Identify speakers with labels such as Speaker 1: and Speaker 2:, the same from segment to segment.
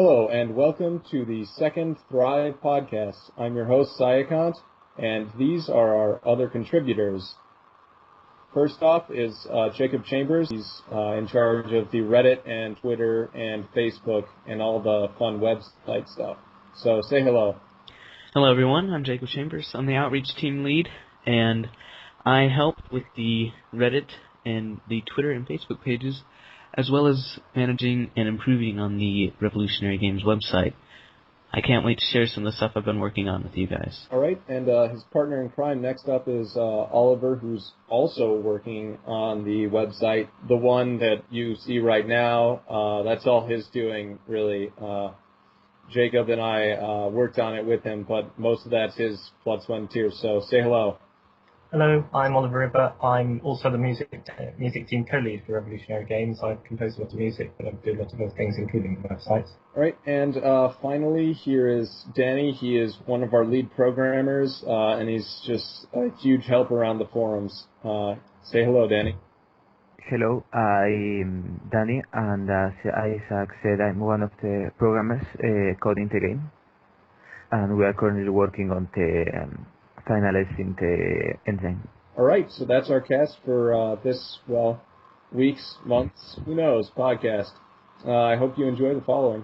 Speaker 1: Hello, and welcome to the second Thrive podcast. I'm your host, Sciocont, and these are our other contributors. First off is Jacob Chambers. He's in charge of the Reddit and Twitter and Facebook and all the fun website stuff. So say hello.
Speaker 2: Hello everyone, I'm Jacob Chambers. I'm the Outreach Team Lead, and I help with the Reddit and the Twitter and Facebook pages, as well as managing and improving on the Revolutionary Games website. I can't wait to share some of the stuff I've been working on with you guys.
Speaker 1: All right, and his partner in crime next up is Oliver, who's also working on the website. The one that you see right now, that's all his doing, really. Jacob and I worked on it with him, but most of that's his blood, sweat, and tears. So say hello.
Speaker 3: Hello, I'm Oliveriver. I'm also the music team co-lead for Revolutionary Games. I've composed a lot of music, but I do a lot of other things, including the website.
Speaker 1: All right, and finally, here is Danny. He is one of our lead programmers, and he's just a huge help around the forums. Say hello, Danny.
Speaker 4: Hello, I'm Danny, and as Isaac said, I'm one of the programmers coding the game, and we are currently working on the finalizing the engine.
Speaker 1: All right, so that's our cast for this, weeks, months, who knows, podcast. I hope you enjoy the following.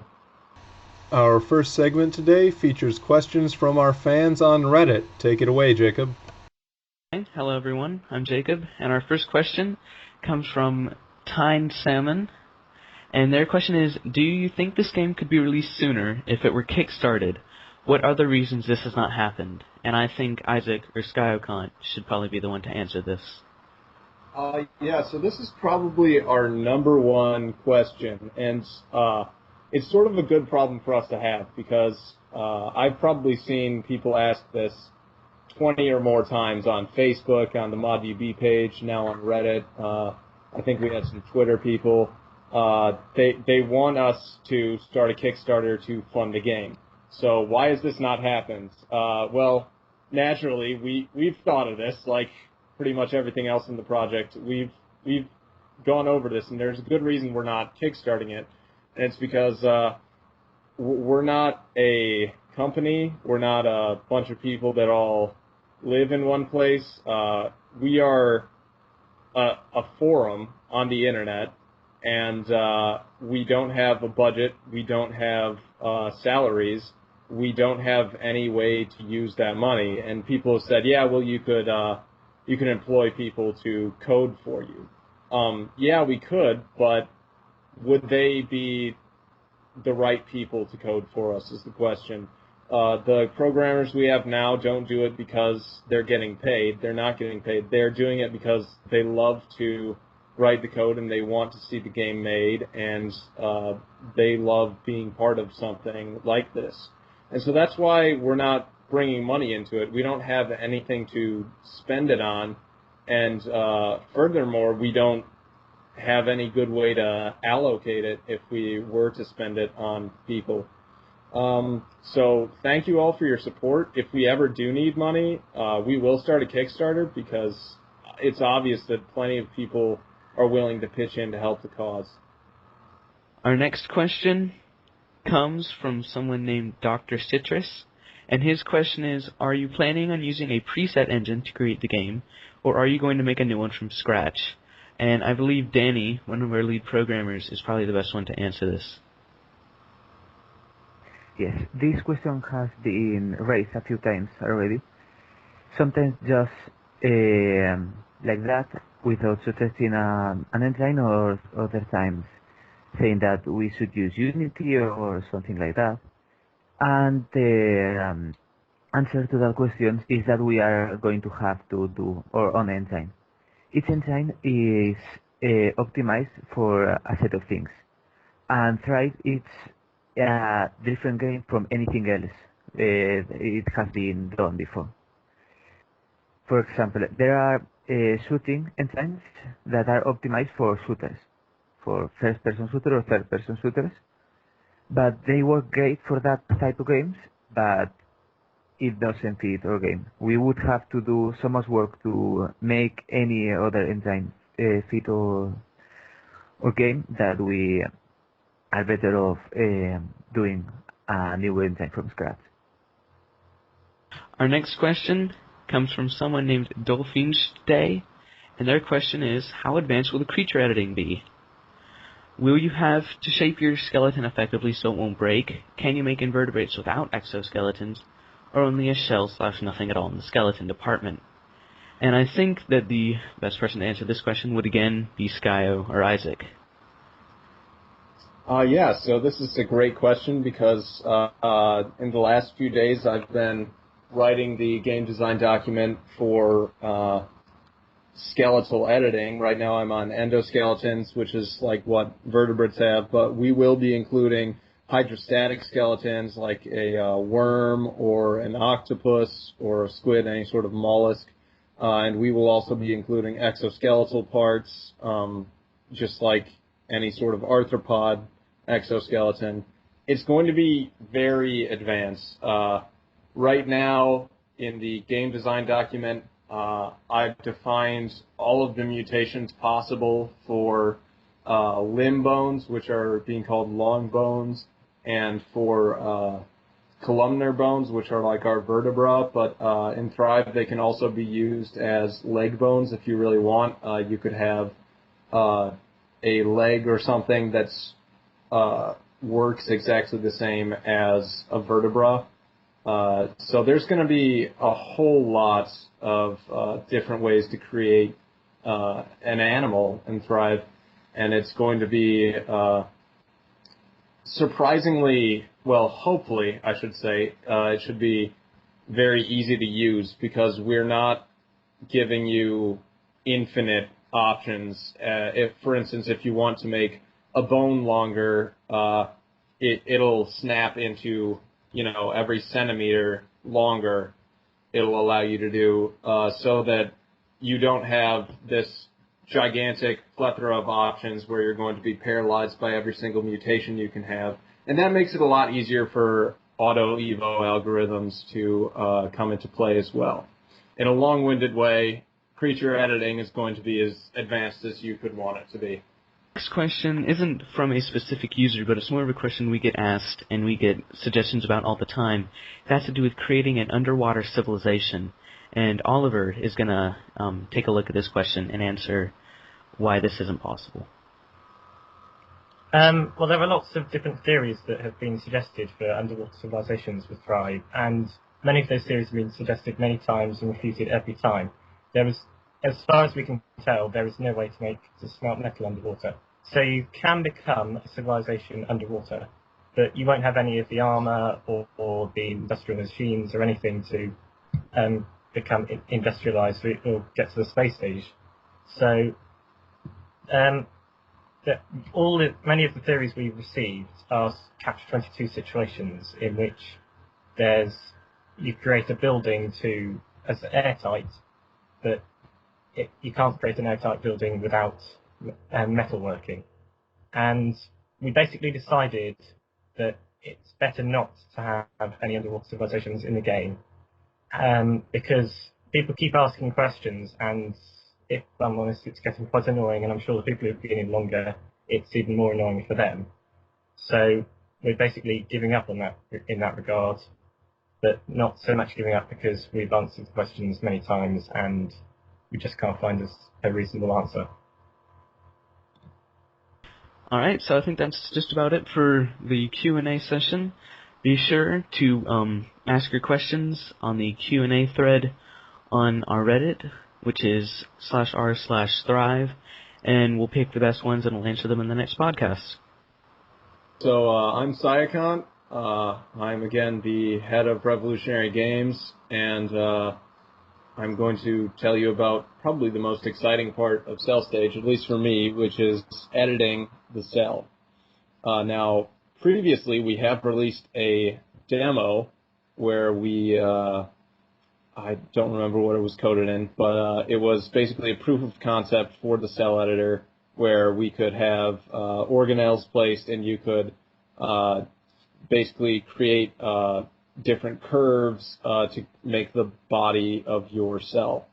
Speaker 5: Our first segment today features questions from our fans on Reddit. Take it away, Jacob.
Speaker 2: Hi, hello everyone, I'm Jacob, and our first question comes from Tyne Salmon, and their question is, do you think this game could be released sooner if it were kickstarted? What are the reasons this has not happened? And I think Isaac or sciocont should probably be the one to answer this.
Speaker 1: So this is probably our number one question, and it's sort of a good problem for us to have, because I've probably seen people ask this 20 or more times on Facebook, on the ModDB page, now on Reddit. I think we had some Twitter people. They want us to start a Kickstarter to fund the game. So why has this not happened? Well, naturally, we've thought of this, like pretty much everything else in the project. We've gone over this, and there's a good reason we're not kickstarting it, and it's because we're not a company. We're not a bunch of people that all live in one place. We are a forum on the internet, and we don't have a budget. We don't have salaries. We don't have any way to use that money. And people have said, yeah, well, you could employ people to code for you. Yeah, we could, but would they be the right people to code for us is the question. The programmers we have now don't do it because they're getting paid. They're not getting paid. They're doing it because they love to write the code and they want to see the game made, and they love being part of something like this. And so that's why we're not bringing money into it. We don't have anything to spend it on, and furthermore, we don't have any good way to allocate it if we were to spend it on people. So thank you all for your support. If we ever do need money, we will start a Kickstarter, because it's obvious that plenty of people are willing to pitch in to help the cause.
Speaker 2: Our next question comes from someone named Dr. Citrus, and his question is, are you planning on using a preset engine to create the game, or are you going to make a new one from scratch? And I believe Danny, one of our lead programmers, is probably the best one to answer this.
Speaker 4: Yes, this question has been raised a few times already. Sometimes just like that, without suggesting an engine, or other times saying that we should use Unity or something like that. And the answer to that question is that we are going to have to do our own engine. Each engine is optimized for a set of things, and Thrive is a different game from anything else it has been done before. For example, there are shooting engines that are optimized for shooters, for first-person shooter or third-person shooters, but they work great for that type of games, but it doesn't fit our game. We would have to do so much work to make any other engine fit our game that we are better off doing a new engine from scratch.
Speaker 2: Our next question comes from someone named Dolphinstay, and their question is, how advanced will the creature editing be? Will you have to shape your skeleton effectively so it won't break? Can you make invertebrates without exoskeletons? Or only a shell/nothing at all in the skeleton department? And I think that the best person to answer this question would again be Skyo or Isaac.
Speaker 1: Yeah, so this is a great question because in the last few days I've been writing the game design document for skeletal editing. Right now I'm on endoskeletons, which is like what vertebrates have, but we will be including hydrostatic skeletons like a worm or an octopus or a squid, any sort of mollusk. And we will also be including exoskeletal parts, just like any sort of arthropod exoskeleton. It's going to be very advanced. Right now, in the game design document, I've defined all of the mutations possible for limb bones, which are being called long bones, and for columnar bones, which are like our vertebra, but in Thrive they can also be used as leg bones if you really want. You could have a leg or something that's works exactly the same as a vertebra. So there's going to be a whole lot of different ways to create an animal in Thrive, and it's going to be surprisingly, well, hopefully, I should say, it should be very easy to use because we're not giving you infinite options. If, for instance, if you want to make a bone longer, it'll snap into, every centimeter longer it'll allow you to do, so that you don't have this gigantic plethora of options where you're going to be paralyzed by every single mutation you can have. And that makes it a lot easier for auto-evo algorithms to come into play as well. In a long-winded way, creature editing is going to be as advanced as you could want it to be.
Speaker 2: Next question isn't from a specific user, but it's more of a question we get asked and we get suggestions about all the time. It has to do with creating an underwater civilization. And Oliver is going to take a look at this question and answer why this isn't possible.
Speaker 3: Well, there are lots of different theories that have been suggested for underwater civilizations with Thrive, and many of those theories have been suggested many times and refuted every time. As far as we can tell, there is no way to smelt metal underwater. So you can become a civilization underwater, but you won't have any of the armor or the industrial machines or anything to become industrialized or get to the space stage. So many of the theories we've received are catch-22 situations in which you create a building as airtight, but you can't create an airtight building without metalworking. And we basically decided that it's better not to have any underwater civilizations in the game, because people keep asking questions, and if I'm honest, it's getting quite annoying, and I'm sure the people who've been in longer, it's even more annoying for them. So we're basically giving up on that in that regard, but not so much giving up because we've answered the questions many times and we just can't find a reasonable answer.
Speaker 2: Alright, so I think that's just about it for the Q&A session. Be sure to ask your questions on the Q&A thread on our Reddit, which is /r/thrive, and we'll pick the best ones and we'll answer them in the next podcast.
Speaker 1: So I'm Sciocont. I'm again the head of Revolutionary Games, and I'm going to tell you about probably the most exciting part of Cell Stage, at least for me, which is editing the cell. Now, previously we have released a demo where we, I don't remember what it was coded in, but it was basically a proof of concept for the cell editor where we could have organelles placed and you could basically create different curves to make the body of your cell.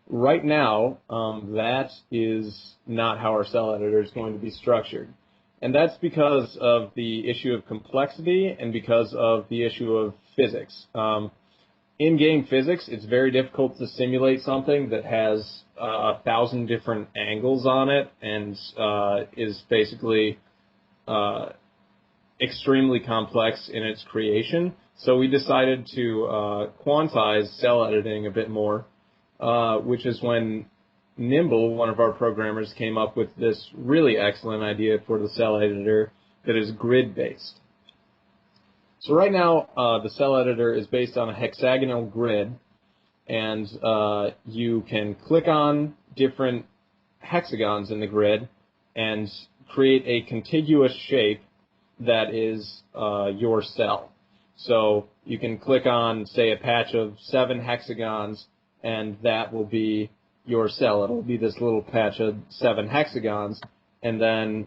Speaker 1: Right now, that is not how our cell editor is going to be structured. And that's because of the issue of complexity and because of the issue of physics. In-game physics, it's very difficult to simulate something that has 1,000 different angles on it and is basically extremely complex in its creation. So we decided to quantize cell editing a bit more, which is when Nimbal, one of our programmers, came up with this really excellent idea for the cell editor that is grid-based. So right now, the cell editor is based on a hexagonal grid, and you can click on different hexagons in the grid and create a contiguous shape that is your cell. So you can click on, say, a patch of 7 hexagons, and that will be your cell. It'll be this little patch of 7 hexagons, and then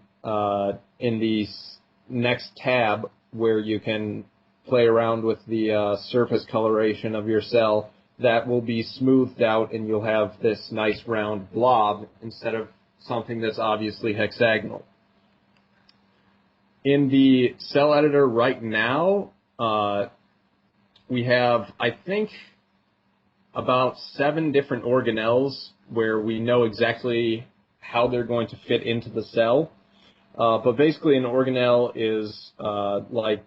Speaker 1: in the next tab where you can play around with the surface coloration of your cell, that will be smoothed out, and you'll have this nice round blob instead of something that's obviously hexagonal. In the cell editor right now, we have, I think, about 7 different organelles where we know exactly how they're going to fit into the cell. But basically an organelle is like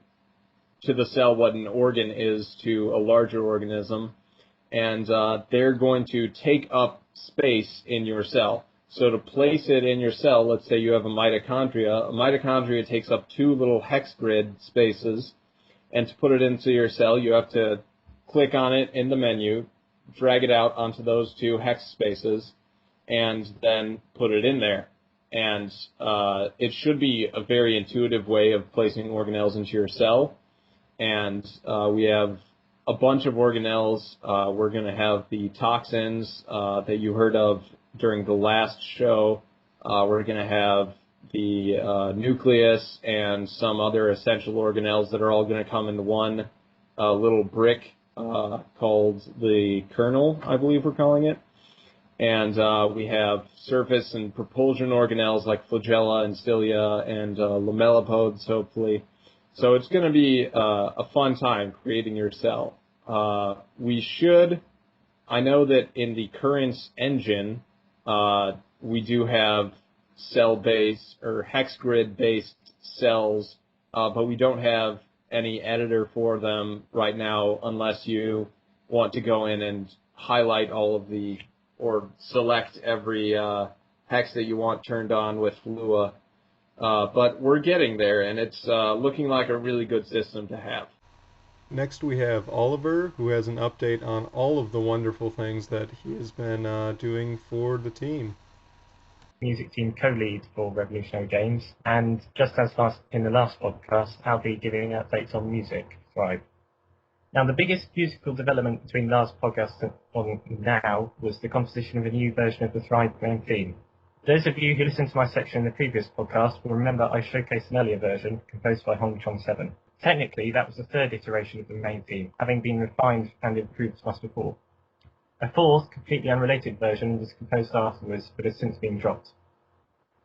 Speaker 1: to the cell what an organ is to a larger organism, and they're going to take up space in your cell. So to place it in your cell, let's say you have a mitochondria takes up 2 little hex grid spaces, and to put it into your cell, you have to click on it in the menu, drag it out onto those 2 hex spaces, and then put it in there. And it should be a very intuitive way of placing organelles into your cell. And we have a bunch of organelles. We're going to have the toxins that you heard of during the last show. We're going to have the nucleus and some other essential organelles that are all going to come into one little brick called the kernel, I believe we're calling it. And we have surface and propulsion organelles like flagella and cilia and lamellipodes, hopefully. So it's going to be a fun time creating your cell. I know that in the current engine, we do have cell-based or hex grid-based cells, but we don't have any editor for them right now unless you want to go in and highlight all of the, or select every hex that you want turned on with Lua. But we're getting there, and it's looking like a really good system to have.
Speaker 5: Next we have Oliver, who has an update on all of the wonderful things that he has been doing for the team.
Speaker 3: Music team co-lead for Revolutionary Games, and just as in the last podcast, I'll be giving updates on music, Thrive. Now, the biggest musical development between last podcast and now was the composition of a new version of the Thrive main theme. Those of you who listened to my section in the previous podcast will remember I showcased an earlier version composed by Hongchong 7. Technically, that was the 3rd iteration of the main theme, having been refined and improved twice before. A 4th, completely unrelated version was composed afterwards, but has since been dropped.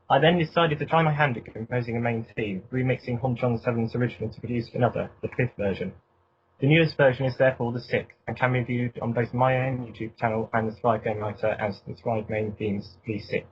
Speaker 3: I then decided to try my hand at composing a main theme, remixing Hongchong 7's original to produce another, the 5th version. The newest version is therefore the 6th, and can be viewed on both my own YouTube channel and the Thrive Game Writer as the Thrive Main Themes V6.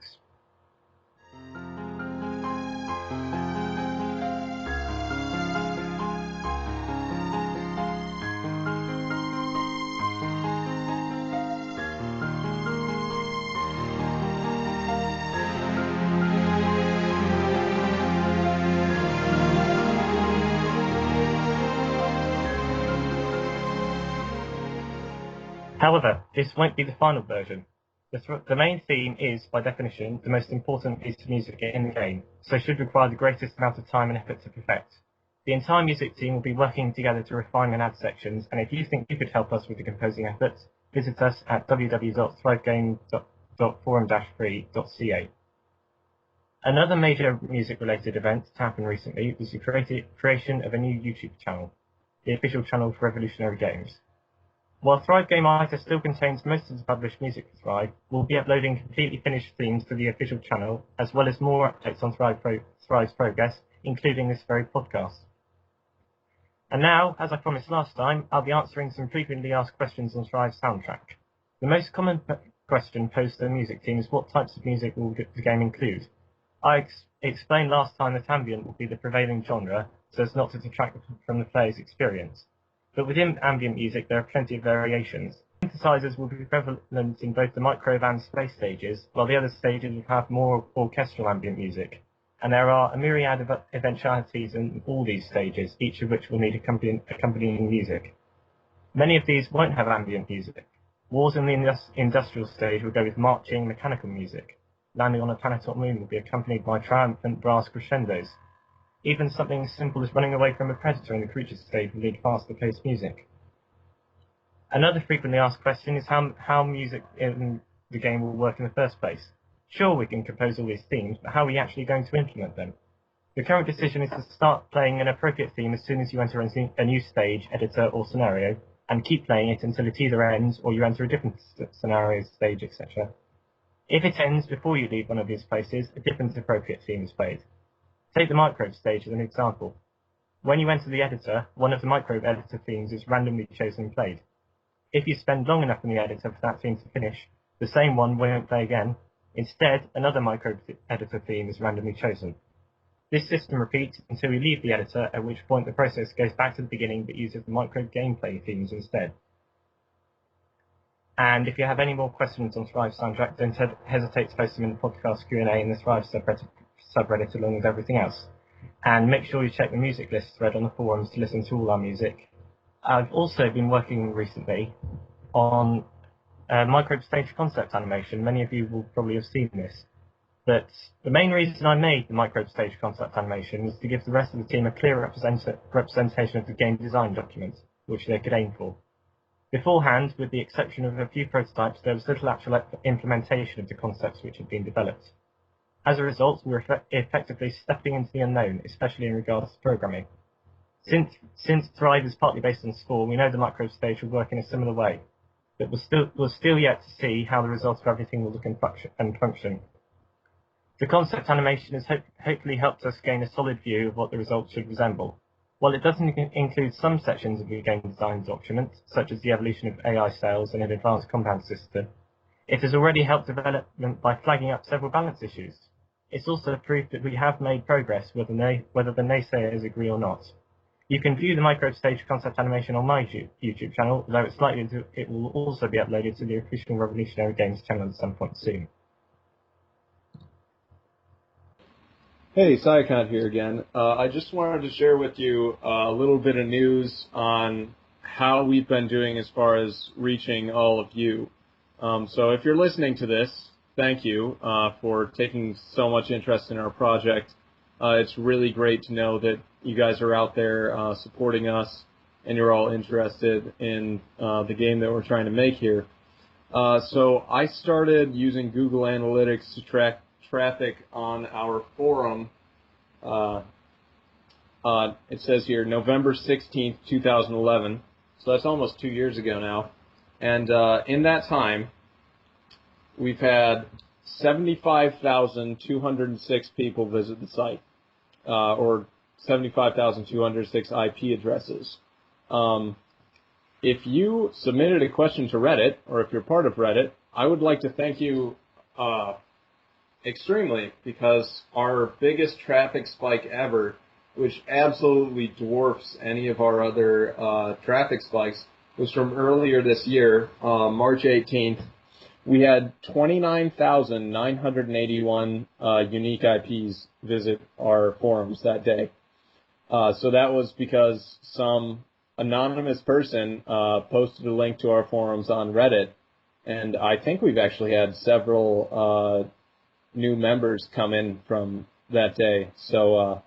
Speaker 3: However, this won't be the final version. The main theme is, by definition, the most important piece of music in the game, so should require the greatest amount of time and effort to perfect. The entire music team will be working together to refine and add sections, and if you think you could help us with the composing efforts, visit us at www.thrivegame.forum-free.ca. Another major music-related event to happen recently was the creation of a new YouTube channel, the official channel for Revolutionary Games. While Thrive Game Editor still contains most of the published music for Thrive, we'll be uploading completely finished themes to the official channel, as well as more updates on Thrive's progress, including this very podcast. And now, as I promised last time, I'll be answering some frequently asked questions on Thrive's soundtrack. The most common question posed to the music team is what types of music will the game include? I explained last time that ambient will be the prevailing genre, so as not to detract from the player's experience. But within ambient music, there are plenty of variations. Synthesizers will be prevalent in both the microwave and space stages, while the other stages will have more orchestral ambient music. And there are a myriad of eventualities in all these stages, each of which will need accompanying music. Many of these won't have ambient music. Wars in the industrial stage will go with marching, mechanical music. Landing on a planet or moon will be accompanied by triumphant brass crescendos. Even something as simple as running away from a predator in the creature stage will need faster-paced music. Another frequently asked question is how music in the game will work in the first place. Sure, we can compose all these themes, but how are we actually going to implement them? The current decision is to start playing an appropriate theme as soon as you enter a new stage, editor, or scenario, and keep playing it until it either ends or you enter a different scenario, stage, etc. If it ends before you leave one of these places, a different appropriate theme is played. Take the microwave stage as an example. When you enter the editor, one of the microwave editor themes is randomly chosen and played. If you spend long enough in the editor for that theme to finish, the same one won't play again. Instead, another microwave editor theme is randomly chosen. This system repeats until we leave the editor, at which point the process goes back to the beginning but uses the microwave gameplay themes instead. And if you have any more questions on Thrive soundtrack, don't hesitate to post them in the podcast Q&A in the Thrive subreddit along with everything else. And make sure you check the music list thread on the forums to listen to all our music. I've also been working recently on microwave stage concept animation. Many of you will probably have seen this. But the main reason I made the microwave stage concept animation was to give the rest of the team a clear representation of the game design document, which they could aim for. Beforehand, with the exception of a few prototypes, there was little actual implementation of the concepts which had been developed. As a result, we were effectively stepping into the unknown, especially in regards to programming. Since Thrive is partly based on Spore, we know the microwave stage will work in a similar way, but we're still yet to see how the results of everything will look and function. The concept animation has hopefully helped us gain a solid view of what the results should resemble. While it doesn't include some sections of the game design document, such as the evolution of AI cells and an advanced compound system, it has already helped development by flagging up several balance issues. It's also proof that we have made progress, whether the naysayers agree or not. You can view the microwave stage concept animation on my YouTube channel, though it will also be uploaded to the official Revolutionary Games channel at some point soon.
Speaker 1: Hey, sciocont here again. I just wanted to share with you a little bit of news on how we've been doing as far as reaching all of you. So if you're listening to this, thank you for taking so much interest in our project. It's really great to know that you guys are out there supporting us and you're all interested in the game that we're trying to make here. So I started using Google Analytics to track traffic on our forum. It says here November 16th, 2011. So that's almost 2 years ago now. And in that time, we've had 75,206 people visit the site, or 75,206 IP addresses. If you submitted a question to Reddit, or if you're part of Reddit, I would like to thank you extremely, because our biggest traffic spike ever, which absolutely dwarfs any of our other traffic spikes, was from earlier this year, March 18th. We had 29,981 unique IPs visit our forums that day. So that was because some anonymous person posted a link to our forums on Reddit, and I think we've actually had several new members come in from that day. So,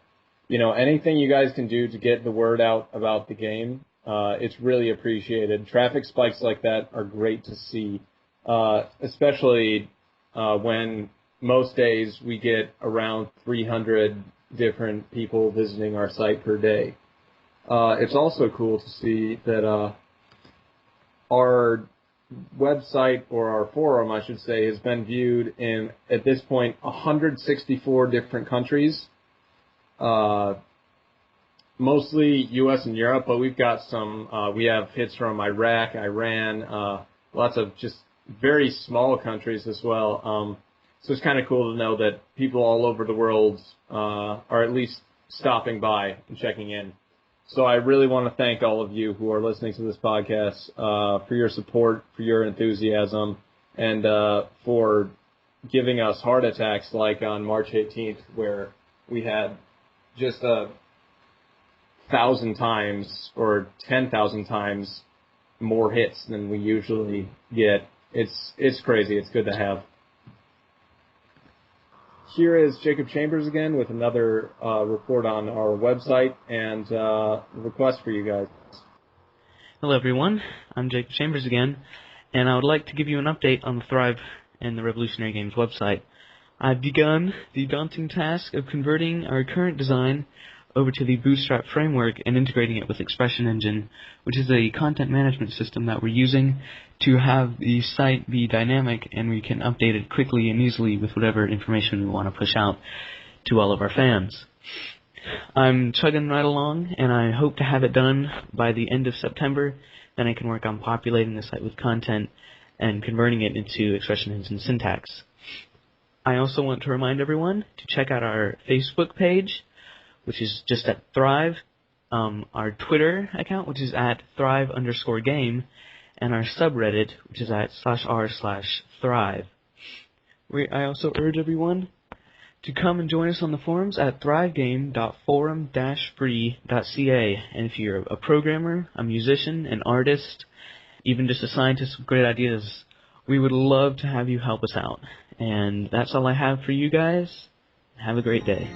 Speaker 1: anything you guys can do to get the word out about the game, it's really appreciated. Traffic spikes like that are great to see, especially when most days we get around 300 different people visiting our site per day. It's also cool to see that our website, or our forum, I should say, has been viewed in, at this point, 164 different countries. Mostly U.S. and Europe, but we've got some, we have hits from Iraq, Iran, lots of just very small countries as well. So it's kind of cool to know that people all over the world are at least stopping by and checking in. So I really want to thank all of you who are listening to this podcast for your support, for your enthusiasm, and for giving us heart attacks like on March 18th, where we had just 1,000 times or 10,000 times more hits than we usually get. It's crazy. It's good to have. Here is Jacob Chambers again with another report on our website and request for you guys.
Speaker 2: Hello everyone, I'm Jacob Chambers again, and I would like to give you an update on the Thrive and the Revolutionary Games website. I've begun the daunting task of converting our current design over to the Bootstrap framework and integrating it with Expression Engine, which is a content management system that we're using to have the site be dynamic and we can update it quickly and easily with whatever information we want to push out to all of our fans. I'm chugging right along, and I hope to have it done by the end of September. Then I can work on populating the site with content and converting it into Expression Engine syntax. I also want to remind everyone to check out our Facebook page, which is just at Thrive, our Twitter account, which is at Thrive_game, and our subreddit, which is at /r/Thrive. I also urge everyone to come and join us on the forums at thrivegame.forum-free.ca. And if you're a programmer, a musician, an artist, even just a scientist with great ideas, we would love to have you help us out. And that's all I have for you guys. Have a great day.